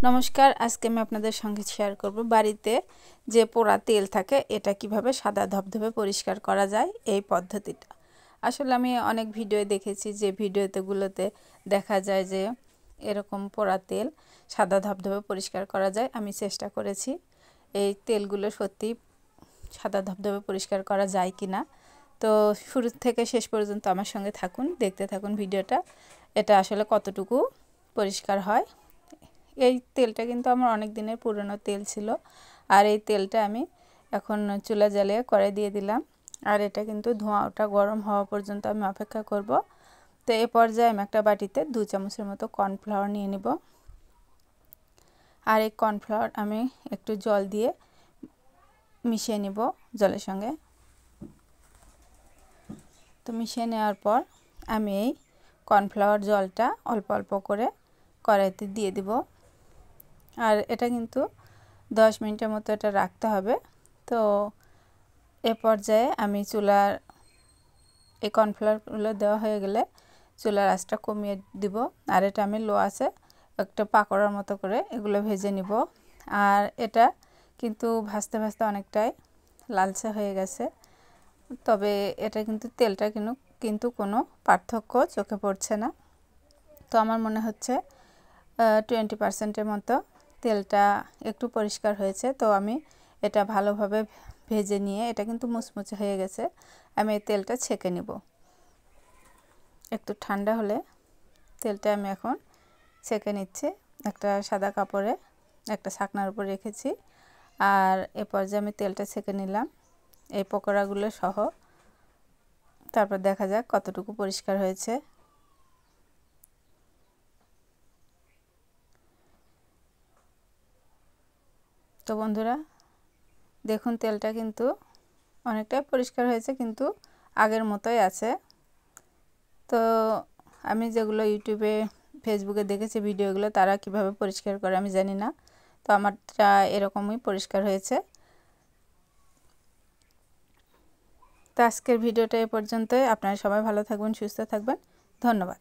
নমস্কার, আজকে আমি আপনাদের সঙ্গে শেয়ার করব বাড়িতে যে পোড়া তেল থাকে এটা কিভাবে সাদা ধবধবে পরিষ্কার করা যায় এই পদ্ধতিটা। আসলে আমি অনেক ভিডিও দেখেছি যে ভিডিওতেগুলোতে দেখা যায় যে এরকম পোড়া তেল সাদা ধবধবে পরিষ্কার করা যায়। আমি চেষ্টা করেছি এই তেলগুলো সত্যি সাদা ধবধবে পরিষ্কার করা যায় কি না। তো শুরু থেকে শেষ পর্যন্ত আমার সঙ্গে থাকুন, দেখতে থাকুন ভিডিওটা। এটা আসলে কতটুকু পরিষ্কার হয়। এই তেলটা কিন্তু আমার অনেক দিনের পুরনো তেল ছিল, আর এই তেলটা আমি এখন চুলা জ্বালিয়ে কড়াই দিয়ে দিলাম। আর এটা কিন্তু ধোঁয়াটা গরম হওয়া পর্যন্ত আমি অপেক্ষা করব। তো এই পর্যায়ে আমি একটা বাটিতে 2 চামচের মতো কর্নফ্লাওয়ার নিয়ে নিব। আর এই কর্নফ্লাওয়ার আমি একটু জল দিয়ে মিশিয়ে নিব জলের সঙ্গে। তো মিশিয়ে নেওয়ার পর আমি এই কর্নফ্লাওয়ার জলটা অল্প অল্প করে কড়াইতে দিয়ে দিব। আর এটা কিন্তু 10 মিনিটের মতো এটা রাখতে হবে। তো এ পর্যায়ে আমি চুলার এই কর্নফ্লাওয়ারগুলো দেওয়া হয়ে গেলে চুলার আঁচটা কমিয়ে দিব। আর এটা আমি লো আঁচে একটা পাকোড়ার মতো করে এগুলো ভেজে নিব। আর এটা কিন্তু ভাজতে ভাজতে অনেকটাই লালচে হয়ে গেছে, তবে এটা কিন্তু তেলটা কিন্তু কোনো পার্থক্য চোখে পড়ছে না। তো আমার মনে হচ্ছে 20% মতো তেলটা একটু পরিষ্কার হয়েছে। তো আমি এটা ভালোভাবে ভেজে নিয়ে এটা কিন্তু মুচমুচে হয়ে গেছে। আমি এই তেলটা ছেঁকে নিব। একটু ঠান্ডা হলে তেলটা আমি এখন ছেঁকে নিচ্ছি। একটা সাদা কাপড়ে একটা ছাকনার উপর রেখেছি। আর এ পর্যায়ে আমি তেলটা ছেঁকে নিলাম এই পকোড়াগুলো সহ। তারপর দেখা যাক কতটুকু পরিষ্কার হয়েছে। তো বন্ধুরা দেখুন, তেলটা কিন্তু অনেকটাই পরিষ্কার হয়েছে, কিন্তু আগের মতোই আছে। তো আমি যেগুলো ইউটিউবে ফেসবুকে দেখেছি ভিডিওগুলো, তারা কিভাবে পরিষ্কার করে আমি জানি না। তো আমারটা এরকমই পরিষ্কার হয়েছে। তো আজকের ভিডিওটা এ পর্যন্তই। আপনারা সবাই ভালো থাকবেন, সুস্থ থাকবেন। ধন্যবাদ।